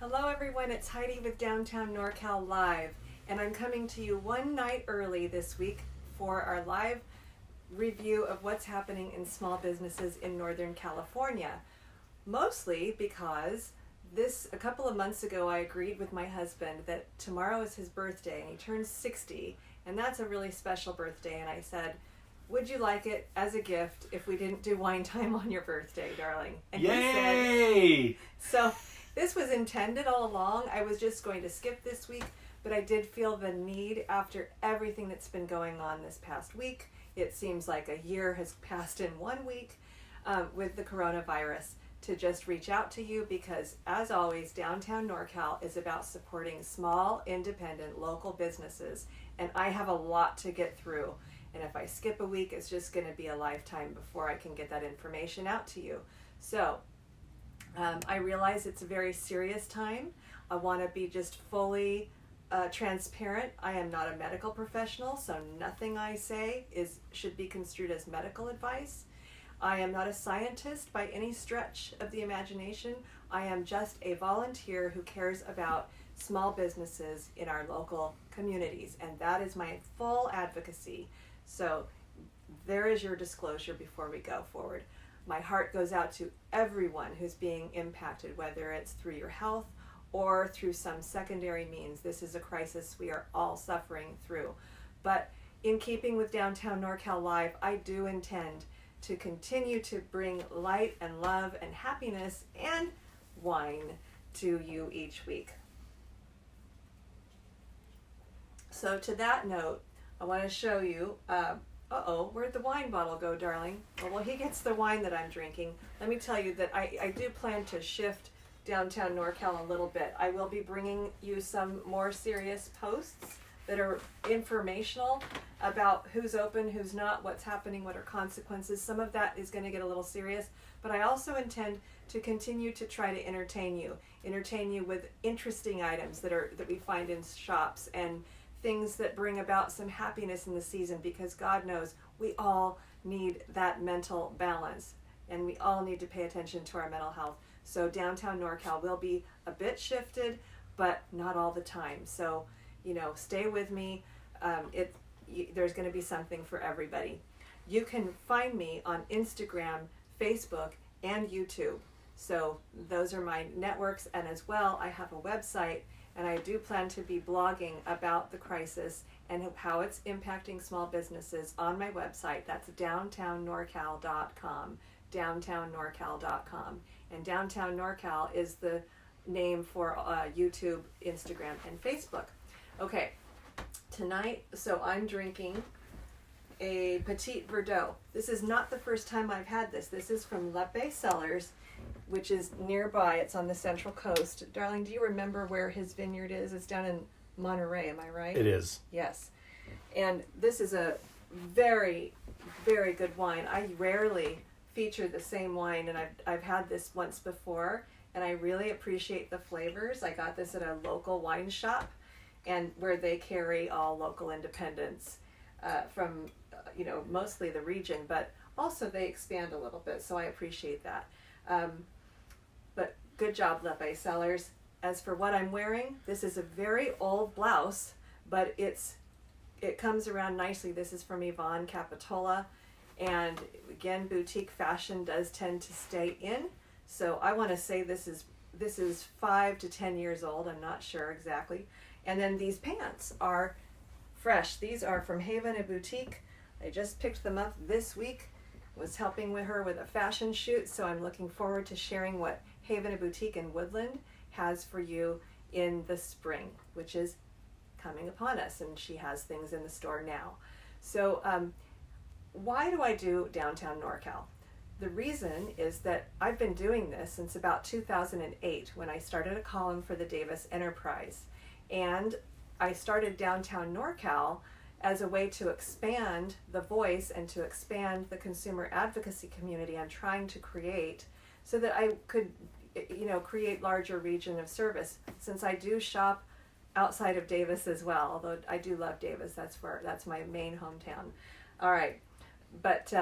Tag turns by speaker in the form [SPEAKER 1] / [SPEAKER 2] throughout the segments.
[SPEAKER 1] Hello everyone, it's Heidi with Downtown NorCal Live, and I'm coming to you one night early this week for our live review of what's happening in small businesses in Northern California. Mostly because a couple of months ago I agreed with my husband that tomorrow is his birthday and he turns 60, and that's a really special birthday, and I said, would you like it as a gift if we didn't do wine time on your birthday, darling? And
[SPEAKER 2] Yay!
[SPEAKER 1] he said, this was intended all along. I was just going to skip this week, but I did feel the need after everything that's been going on this past week. It seems like a year has passed in 1 week with the coronavirus, to just reach out to you because, as always, Downtown NorCal is about supporting small, independent, local businesses, and I have a lot to get through. And if I skip a week, it's just going to be a lifetime before I can get that information out to you. So I realize it's a very serious time. I want to be just fully transparent. I am not a medical professional, so nothing I say should be construed as medical advice. I am not a scientist by any stretch of the imagination. I am just a volunteer who cares about small businesses in our local communities, and that is my full advocacy. So there is your disclosure before we go forward. My heart goes out to everyone who's being impacted, whether it's through your health or through some secondary means. This is a crisis we are all suffering through. But in keeping with Downtown NorCal Live, I do intend to continue to bring light and love and happiness and wine to you each week. So to that note, I want to show you, where'd the wine bottle go, darling? Well, he gets the wine that I'm drinking. Let me tell you that I do plan to shift Downtown NorCal a little bit. I will be bringing you some more serious posts that are informational about who's open, who's not, what's happening, what are consequences. Some of that is going to get a little serious, but I also intend to continue to try to entertain you with interesting items that we find in shops and things that bring about some happiness in the season, because God knows we all need that mental balance and we all need to pay attention to our mental health. So Downtown NorCal will be a bit shifted, but not all the time. So, stay with me. There's going to be something for everybody. You can find me on Instagram, Facebook, and YouTube. So those are my networks, and as well, I have a website, and I do plan to be blogging about the crisis and how it's impacting small businesses on my website. That's downtownnorcal.com, downtownnorcal.com. And Downtown NorCal is the name for YouTube, Instagram, and Facebook. Okay, tonight, so I'm drinking a Petite Verdot. This is not the first time I've had this. This is from Lepe Cellars, which is nearby. It's on the Central Coast. Darling, do you remember where his vineyard is? It's down in Monterey, am I right?
[SPEAKER 2] It is.
[SPEAKER 1] Yes. And this is a very, very good wine. I rarely feature the same wine, and I've had this once before, and I really appreciate the flavors. I got this at a local wine shop, and where they carry all local independents from, mostly the region, but also they expand a little bit, so I appreciate that. But good job, Lepe Cellars. As for what I'm wearing, this is a very old blouse, but it comes around nicely. This is from Yvonne Capitola, and again, boutique fashion does tend to stay in. So I want to say this is 5 to 10 years old. I'm not sure exactly. And then these pants are fresh. These are from Haven & Boutique. I just picked them up this week. Was helping with her with a fashion shoot, so I'm looking forward to sharing what Haven & Boutique in Woodland has for you in the spring, which is coming upon us, and she has things in the store now. So why do I do Downtown NorCal? The reason is that I've been doing this since about 2008 when I started a column for the Davis Enterprise, and I started Downtown NorCal as a way to expand the voice and to expand the consumer advocacy community I'm trying to create, so that I could, create larger region of service. Since I do shop outside of Davis as well, although I do love Davis, that's my main hometown. All right, but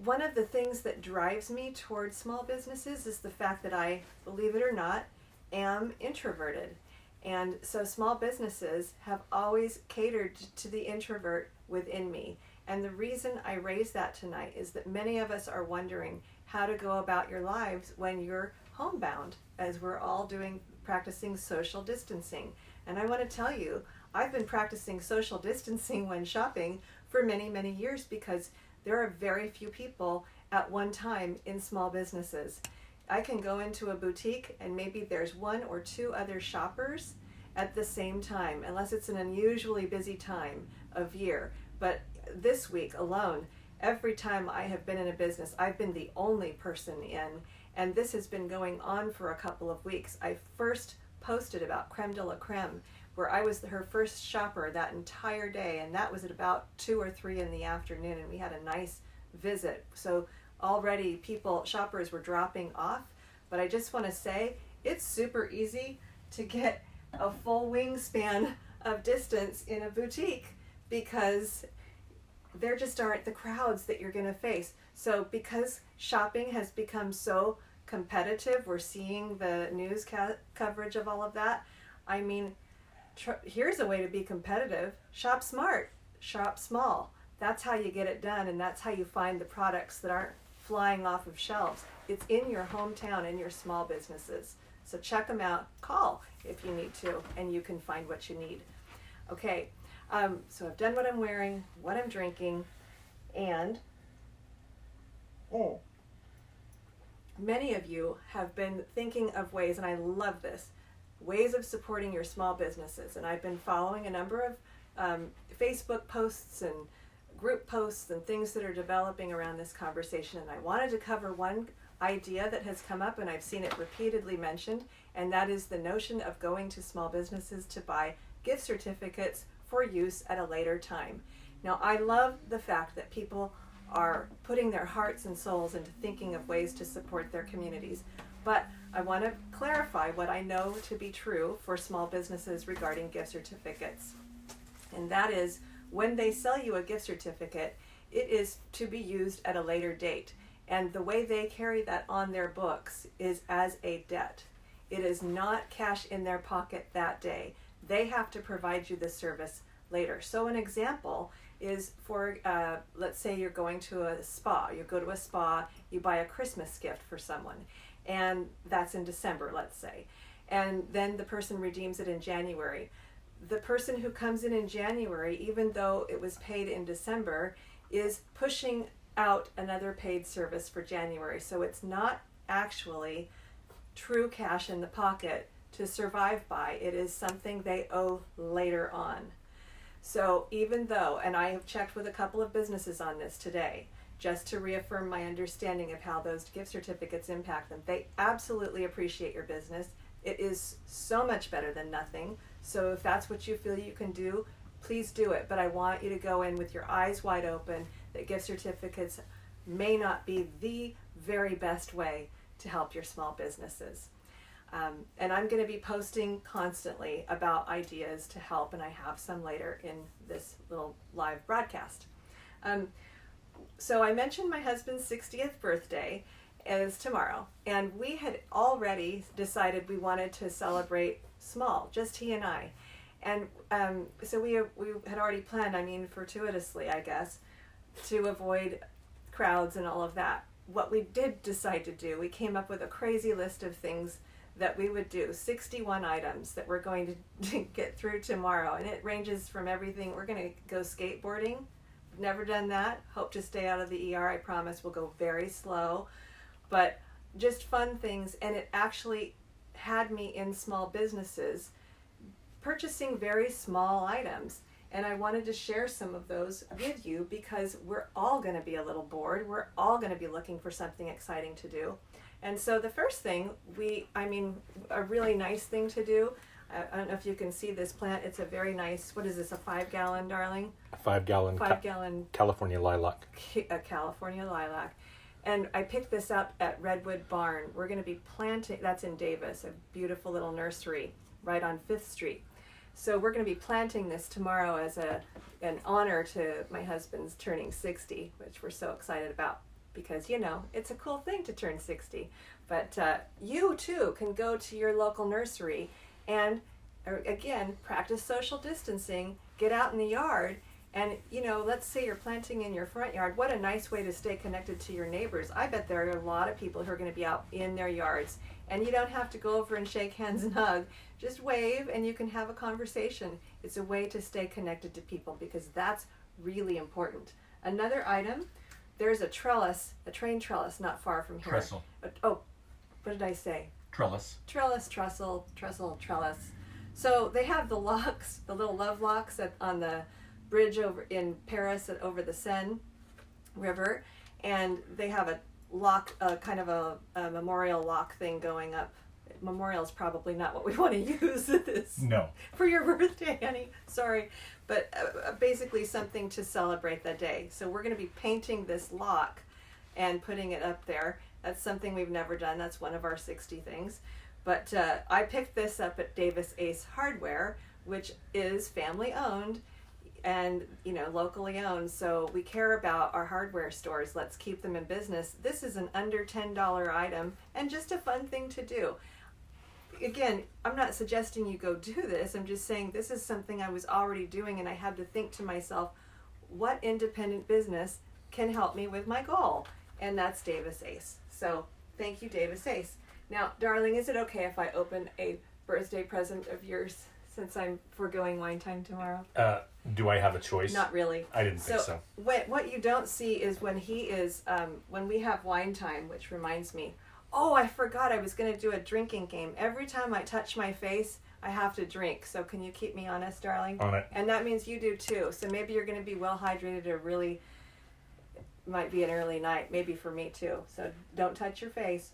[SPEAKER 1] one of the things that drives me towards small businesses is the fact that I, believe it or not, am introverted. And so small businesses have always catered to the introvert within me. And the reason I raise that tonight is that many of us are wondering how to go about your lives when you're homebound, as we're all practicing social distancing. And I want to tell you, I've been practicing social distancing when shopping for many, many years because there are very few people at one time in small businesses. I can go into a boutique and maybe there's one or two other shoppers at the same time, unless it's an unusually busy time of year. But this week alone, every time I have been in a business, I've been the only person in, and this has been going on for a couple of weeks. I first posted about Creme de la Creme, where I was her first shopper that entire day, and that was at about 2 or 3 in the afternoon, and we had a nice visit. So already shoppers were dropping off, but I just want to say it's super easy to get a full wingspan of distance in a boutique because there just aren't the crowds that you're going to face. So because shopping has become so competitive, we're seeing the news coverage of all of that. I mean, here's a way to be competitive. Shop smart, shop small. That's how you get it done, and that's how you find the products that aren't flying off of shelves. It's in your hometown, in your small businesses. So check them out, call if you need to, and you can find what you need. Okay, so I've done what I'm wearing, what I'm drinking, and many of you have been thinking of ways, and I love this, ways of supporting your small businesses. And I've been following a number of Facebook posts and group posts and things that are developing around this conversation. And I wanted to cover one idea that has come up, and I've seen it repeatedly mentioned, and that is the notion of going to small businesses to buy gift certificates for use at a later time. Now, I love the fact that people are putting their hearts and souls into thinking of ways to support their communities. But I want to clarify what I know to be true for small businesses regarding gift certificates. And that is, when they sell you a gift certificate, it is to be used at a later date. And the way they carry that on their books is as a debt. It is not cash in their pocket that day. They have to provide you the service later. So an example is for, let's say you're going to a spa. You go to a spa, you buy a Christmas gift for someone, and that's in December, let's say. And then the person redeems it in January. The person who comes in January, even though it was paid in December, is pushing out another paid service for January. So it's not actually true cash in the pocket to survive by. It is something they owe later on. So even though, and I have checked with a couple of businesses on this today, just to reaffirm my understanding of how those gift certificates impact them, they absolutely appreciate your business. It is so much better than nothing. So if that's what you feel you can do, please do it. But I want you to go in with your eyes wide open that gift certificates may not be the very best way to help your small businesses. And I'm going to be posting constantly about ideas to help, and I have some later in this little live broadcast. So I mentioned my husband's 60th birthday is tomorrow, and we had already decided we wanted to celebrate small, just he and I. And so we had already planned, I mean, fortuitously, I guess, to avoid crowds and all of that. What we did decide to do, we came up with a crazy list of things that we would do, 61 items that we're going to get through tomorrow. And it ranges from everything. We're going to go skateboarding. Never done that. Hope to stay out of the ER. I promise we'll go very slow. But just fun things. And it actually had me in small businesses purchasing very small items. And I wanted to share some of those with you because we're all going to be a little bored. We're all going to be looking for something exciting to do. And so the first thing, a really nice thing to do, I don't know if you can see this plant. It's a very nice, what is this, a 5-gallon, darling?
[SPEAKER 2] A 5-gallon California lilac.
[SPEAKER 1] A California lilac. And I picked this up at Redwood Barn. We're going to be planting, that's in Davis, a beautiful little nursery right on 5th Street. So we're going to be planting this tomorrow as an honor to my husband's turning 60, which we're so excited about. because, it's a cool thing to turn 60. But you, too, can go to your local nursery and, again, practice social distancing, get out in the yard, and, let's say you're planting in your front yard. What a nice way to stay connected to your neighbors. I bet there are a lot of people who are going to be out in their yards, and you don't have to go over and shake hands and hug. Just wave, and you can have a conversation. It's a way to stay connected to people, because that's really important. Another item, there's a train trellis not far from here.
[SPEAKER 2] Trestle.
[SPEAKER 1] What did I say?
[SPEAKER 2] Trellis.
[SPEAKER 1] Trellis, trestle, trellis. So they have the locks, the little love locks on the bridge over in Paris over the Seine River, and they have a lock, kind of a memorial lock thing going up. Memorial is probably not what we want to use this
[SPEAKER 2] No.
[SPEAKER 1] for your birthday, honey. Sorry, but basically something to celebrate the day. So we're going to be painting this lock and putting it up there. That's something we've never done. That's one of our 60 things. But I picked this up at Davis Ace Hardware, which is family owned and locally owned. So we care about our hardware stores. Let's keep them in business. This is an under $10 item and just a fun thing to do. Again, I'm not suggesting you go do this. I'm just saying this is something I was already doing, and I had to think to myself, what independent business can help me with my goal? And that's Davis Ace. So thank you, Davis Ace. Now, darling, is it okay if I open a birthday present of yours since I'm foregoing wine time tomorrow?
[SPEAKER 2] Do I have a choice?
[SPEAKER 1] Not really.
[SPEAKER 2] I didn't think so.
[SPEAKER 1] What you don't see is when when we have wine time, which reminds me, I forgot I was going to do a drinking game. Every time I touch my face, I have to drink. So can you keep me honest, darling?
[SPEAKER 2] On it.
[SPEAKER 1] And that means you do too. So maybe you're going to be well hydrated, or really might be an early night, maybe for me too. So don't touch your face.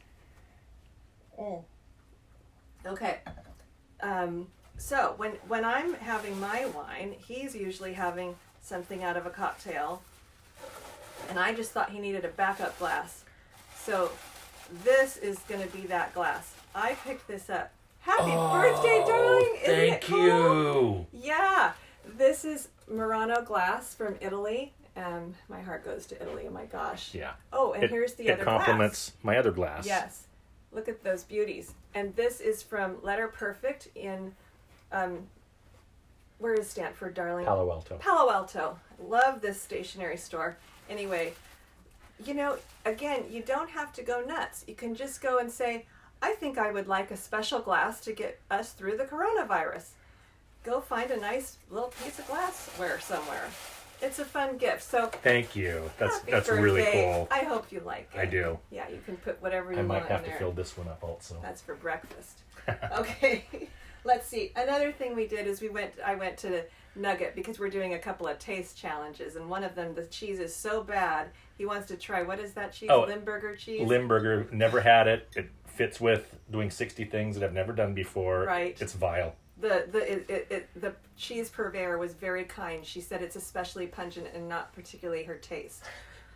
[SPEAKER 1] Okay. So when I'm having my wine, he's usually having something out of a cocktail, and I just thought he needed a backup glass. So this is going to be that glass. I picked this up. Happy birthday, darling! Isn't it cool?
[SPEAKER 2] You.
[SPEAKER 1] Yeah, this is Murano glass from Italy. My heart goes to Italy. Oh my gosh.
[SPEAKER 2] Yeah.
[SPEAKER 1] Oh, and here's the other glass.
[SPEAKER 2] It complements my other glass.
[SPEAKER 1] Yes. Look at those beauties. And this is from Letter Perfect in, where is Stanford, darling?
[SPEAKER 2] Palo Alto.
[SPEAKER 1] Palo Alto. Love this stationery store. Anyway, again, you don't have to go nuts. You can just go and say, I think I would like a special glass to get us through the coronavirus. Go find a nice little piece of glassware somewhere. It's a fun gift. So
[SPEAKER 2] thank you. That's
[SPEAKER 1] birthday.
[SPEAKER 2] really cool.
[SPEAKER 1] I hope you like it.
[SPEAKER 2] I do.
[SPEAKER 1] Yeah, you can put whatever you
[SPEAKER 2] I
[SPEAKER 1] want
[SPEAKER 2] might have
[SPEAKER 1] in
[SPEAKER 2] to
[SPEAKER 1] there.
[SPEAKER 2] fill this one up also.
[SPEAKER 1] That's for breakfast. Okay. Let's see. Another thing we did is I went to Nugget because we're doing a couple of taste challenges, and one of them, the cheese is so bad, he wants to try, what is that cheese? Limburger cheese?
[SPEAKER 2] Limburger, never had it. It fits with doing 60 things that I've never done before.
[SPEAKER 1] Right.
[SPEAKER 2] It's vile.
[SPEAKER 1] The cheese purveyor was very kind. She said it's especially pungent and not particularly her taste.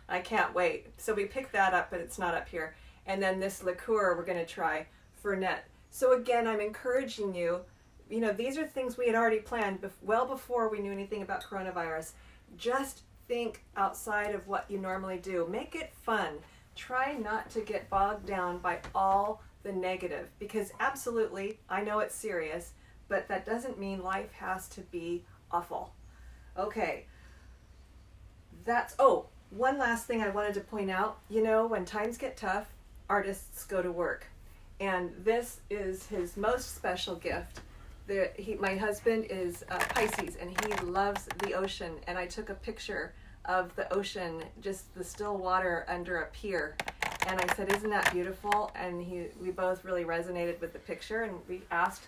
[SPEAKER 1] I can't wait. So we picked that up, but it's not up here. And then this liqueur we're going to try, Fernet. So again, I'm encouraging you, these are things we had already planned well before we knew anything about coronavirus. Just think outside of what you normally do. Make it fun. Try not to get bogged down by all the negative, because absolutely, I know it's serious, but that doesn't mean life has to be awful. Okay. One last thing I wanted to point out. When times get tough, artists go to work. And this is his most special gift. My husband is Pisces, and he loves the ocean. And I took a picture of the ocean, just the still water under a pier. And I said, isn't that beautiful? And we both really resonated with the picture, and we asked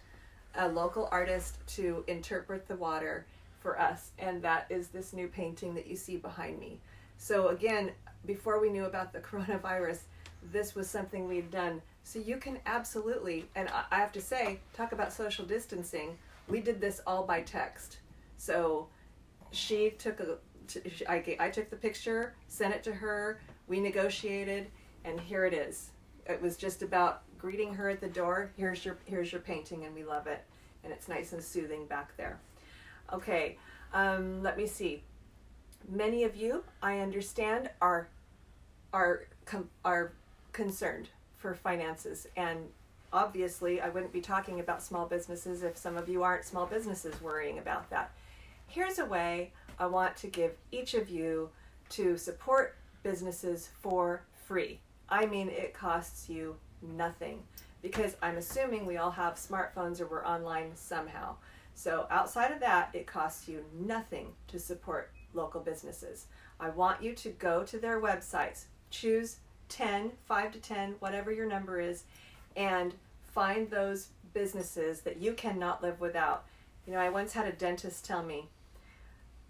[SPEAKER 1] a local artist to interpret the water for us. And that is this new painting that you see behind me. So again, before we knew about the coronavirus, this was something we'd done. So you can absolutely, and I have to say, talk about social distancing. We did this all by text. So she took I took the picture, sent it to her, we negotiated, and here it is. It was just about greeting her at the door. Here's your painting, and we love it. And it's nice and soothing back there. Okay, let me see. Many of you, I understand, are are concerned for finances. And obviously, I wouldn't be talking about small businesses if some of you aren't small businesses worrying about that. Here's a way I want to give each of you to support businesses for free. I mean, it costs you nothing, because I'm assuming we all have smartphones or we're online somehow. So outside of that, it costs you nothing to support local businesses. I want you to go to their websites, choose 10, 5 to 10, whatever your number is, and find those businesses that you cannot live without. You know, I once had a dentist tell me,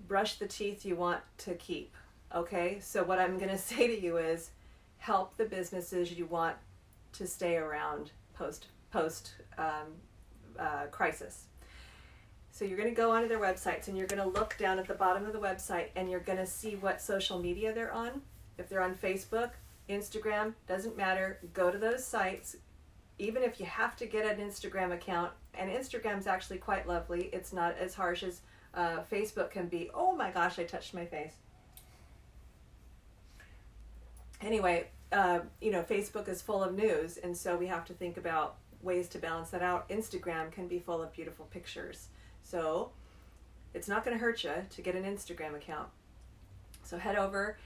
[SPEAKER 1] brush the teeth you want to keep. Okay, so what I'm going to say to you is help the businesses you want to stay around post crisis. So you're going to go onto their websites and you're going to look down at the bottom of the website and you're going to see what social media they're on. If they're on Facebook, Instagram, doesn't matter, go to those sites. Even if you have to get an Instagram account, and Instagram's actually quite lovely, it's not as harsh as Facebook can be. Oh my gosh, I touched my face. Anyway, you know, Facebook is full of news, and so we have to think about ways to balance that out. Instagram can be full of beautiful pictures. So it's not going to hurt you to get an Instagram account. So head over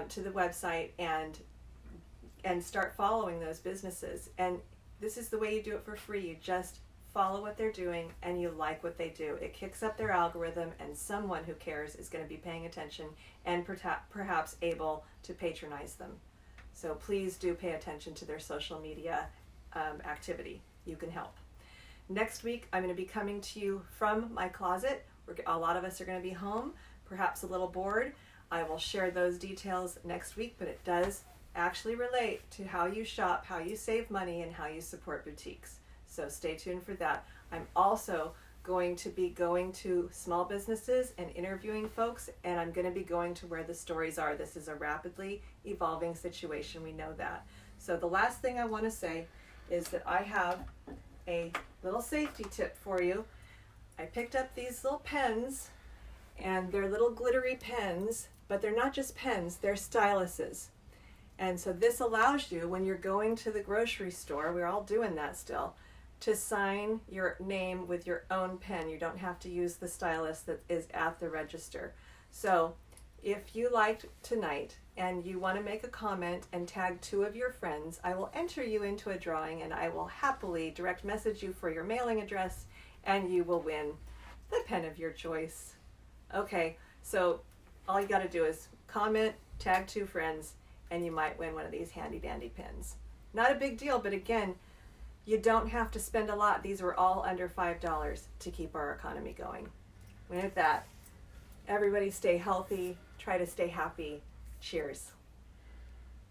[SPEAKER 1] to the website and start following those businesses. And this is the way you do it for free. You just follow what they're doing and you like what they do. It kicks up their algorithm, and someone who cares is going to be paying attention and perhaps able to patronize them. So please do pay attention to their social media activity. You can help. Next week, I'm going to be coming to you from my closet. A lot of us are going to be home, perhaps a little bored. I will share those details next week, but it does actually relate to how you shop, how you save money, and how you support boutiques. So stay tuned for that. I'm also going to be going to small businesses and interviewing folks, and I'm going to be going to where the stories are. This is a rapidly evolving situation. We know that. So the last thing I want to say is that I have a little safety tip for you. I picked up these little pens, and they're little glittery pens, but they're not just pens, they're styluses. And so this allows you, when you're going to the grocery store, we're all doing that still, to sign your name with your own pen. You don't have to use the stylus that is at the register. So if you liked tonight and you want to make a comment and tag 2 of your friends, I will enter you into a drawing, and I will happily direct message you for your mailing address, and you will win the pen of your choice. Okay, so all you got to do is comment, tag 2 friends, and you might win one of these handy dandy pens. Not a big deal, but again, you don't have to spend a lot. These were all under $5 to keep our economy going. With that, everybody stay healthy, try to stay happy. Cheers.